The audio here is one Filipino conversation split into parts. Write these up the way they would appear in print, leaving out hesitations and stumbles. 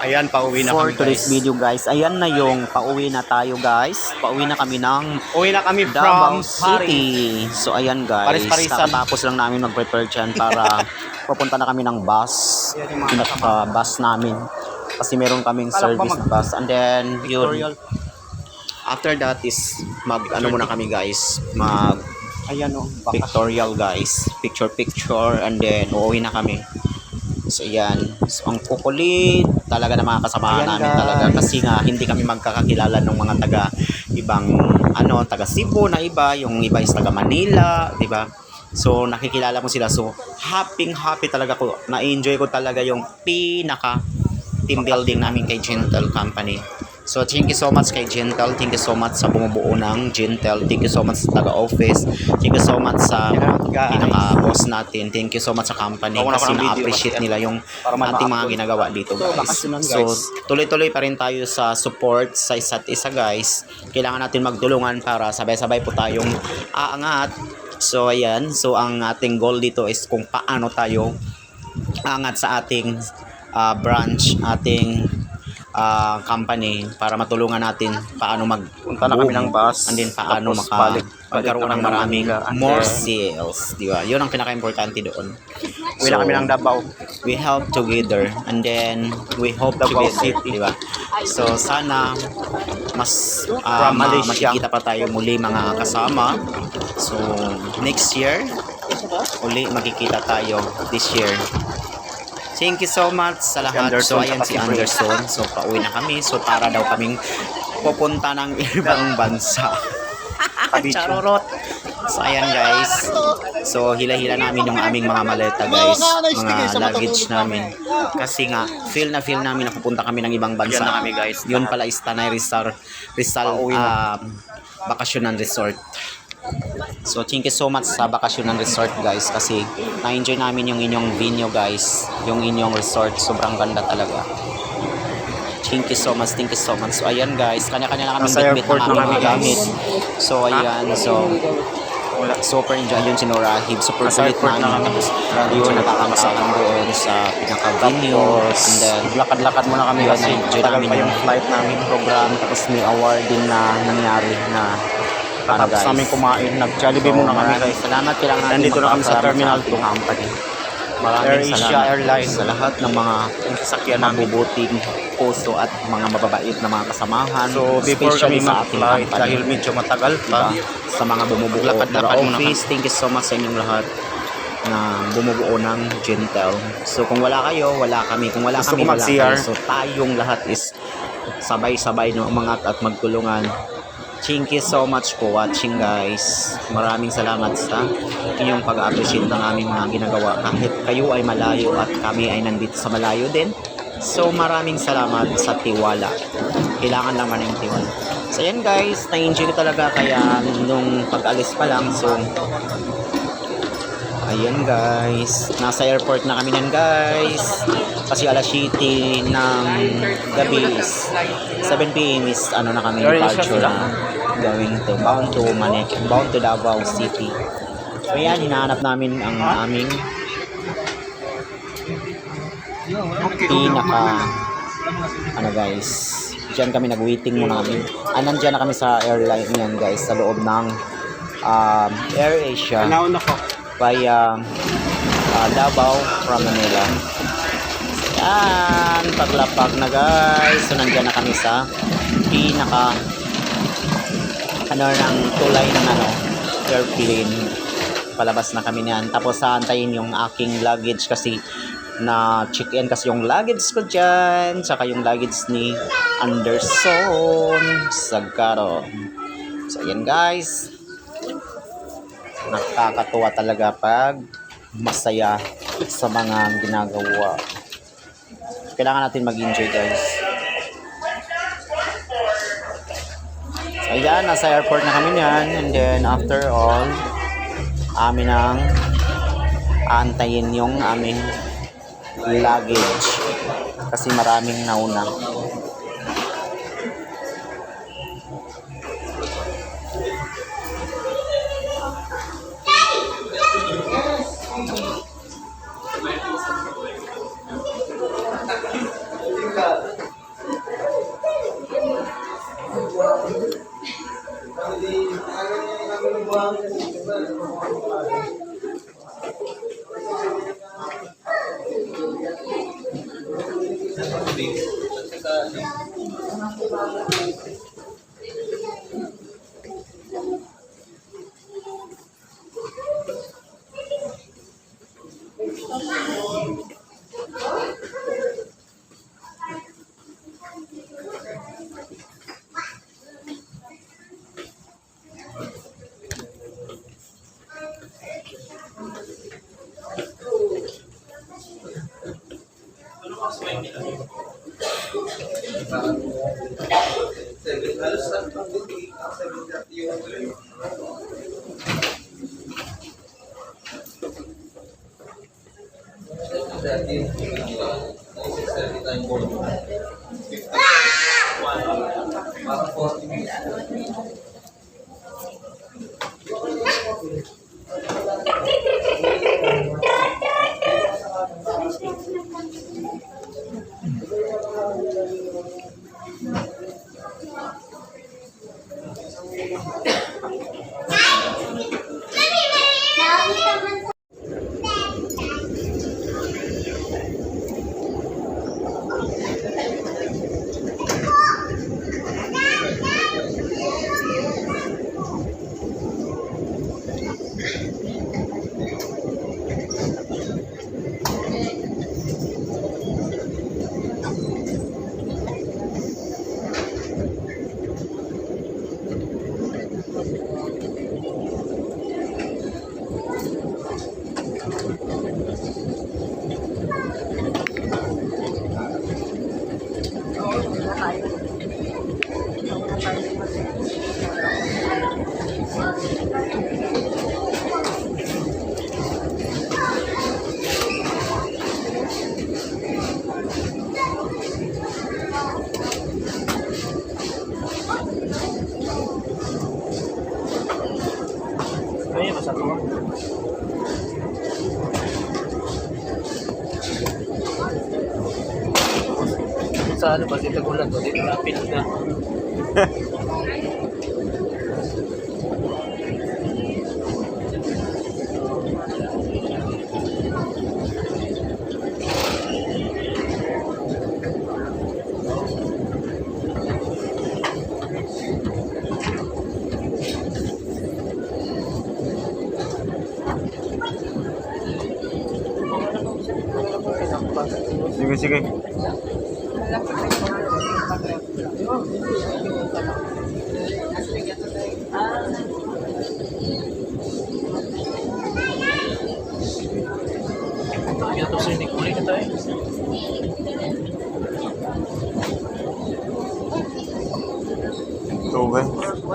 Ayan, pauwi na For kami, today's guys. video guys, ayan na yung pauwi na tayo guys. Pauwi na kami ng Uwi na kami Davao from Paris. City. So ayan guys, Paris-Parisan. kakatapos lang namin mag-prepare dyan para pupunta na kami ng bus. Pinaka-bus namin. Kasi meron kaming service bus. And then, yun. After that is, muna kami guys. Ayan o. Pictorial guys. Picture. And then, uuwi na kami. So yan, so, ang kukulit talaga ng mga kasamahan namin talaga kasi nga hindi kami magkakakilala ng mga taga ibang taga Cebu na iba, yung iba is taga Manila, 'di ba? So nakikilala mo sila. So happy talaga ko. Na-enjoy ko talaga yung pinaka team building namin kay Gentle Company. So thank you so much kay Gentle. Thank you so much sa bumubuo ng Gentle. Thank you so much sa taga-office. Thank you so much sa pinaka-boss natin. Thank you so much sa company kasi na-appreciate nila yung ating mga ginagawa dito guys. So tuloy-tuloy pa rin tayo sa support sa isa't isa guys. Kailangan natin magtulungan para sabay-sabay po tayong aangat. So ayan. So ang ating goal dito is kung paano tayo aangat sa ating branch, ating company para matulungan natin paano Punta na kami ng bus. and then paano magkaroon ng maraming more sales, di ba? Yun ang pinaka-importante doon. Uwi na kami ng Davao. We help together and then we hope Davao together, City. di ba? So sana mas Malaysia. makikita pa tayo muli mga kasama. So next year uli makikita tayo this year. Thank you so much sa lahat. So ayan si Anderson. So pauwi na kami. So para daw kaming pupunta ng ibang bansa. Charorot. So ayan guys. So hila-hila namin yung aming mga maleta guys. Mga luggage namin. Kasi nga feel namin na pupunta kami ng ibang bansa. Yan na kami guys. Yun pala is Tanay Rizal Bakasyonan Resort. So thank you so much sa Bakasyonan Resort guys kasi na-enjoy namin yung inyong venue guys, yung inyong resort, sobrang ganda talaga. Thank you so much. So ayan guys, kanya-kanya lang kami bitbit ng aming mga gamit. So ayan, so super enjoy yun si Norahib, super kulit namin. Tapos yun, nakakamasakan doon sa pinaka-venue and then Lakad-lakad muna kami kasi enjoy tagal namin pa yung flight namin. program. Tapos may award din na nangyari na Tapos namin kumain. Nag-Jollibee muna kami guys. Salamat kailangan Nandito na kami sa Terminal 2 company. Air Maraming Asia salamat Airlines. sa lahat ng mga Sasakyan namin. mabubuting puso at mga mababait na mga kasamahan. So before especially kami sa ating mag-flight company, dahil medyo matagal pa. diba? Sa mga bumubuo Lakad-lakad ng muna office, thank you so much sa inyong lahat na bumubuo ng Gentle. So kung wala kayo, wala kami. Kung wala Gusto kami, ko wala mag-CR. kayo. So tayong lahat is sabay-sabay na umangat at magtulungan. Thank you so much for watching guys. Maraming salamat sa inyong pag-appreciate ng aming mga ginagawa. Kahit kayo ay malayo at kami ay nandito sa malayo din. So maraming salamat sa tiwala. Kailangan naman ng tiwala. So yan guys, na-enjoy ko talaga kaya nung pag-alis pa lang. So ayan guys, nasa airport na kami nan guys. Kasi alas 7 ng gabi is 7 PM is na kami departure na going to bound to Davao City. So yan, hinahanap namin ang aming pinaka guys. Diyan kami nag-waiting muna kami. Nandyan na kami sa airline yan guys, sa loob ng Air Asia via Davao from Manila. Yan, paglapag na guys. So nandyan na kami sa pinaka ng tulay ng airplane. Palabas na kami niyan. Tapos aantayin yung aking luggage kasi na check-in kasi yung luggage ko dyan. Tsaka yung luggage ni Anderson Sagaro. So yan guys. Nakakatuwa talaga pag masaya sa mga ginagawa. Kailangan natin mag-enjoy guys. So ayan, nasa airport na kami niyan. And then after all, amin ang aantayin yung aming luggage. Kasi maraming nauna. Kaya ba sa to? Sa ano ba, dito gulat to, dito lapit na. Sige, sige. Kaya to sinig ulit ka tayo. Ito ba?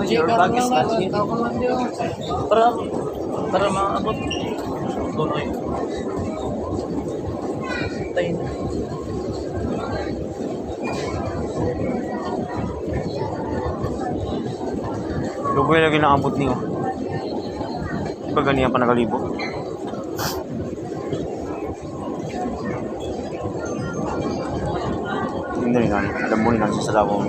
Your bag is not here. Para maabot. Tuloy. Tayo na. Lugoy lagi nakabot niyo. Di ba ganyan pa nagalibo? Hindi rin, alam mo rin sa labong.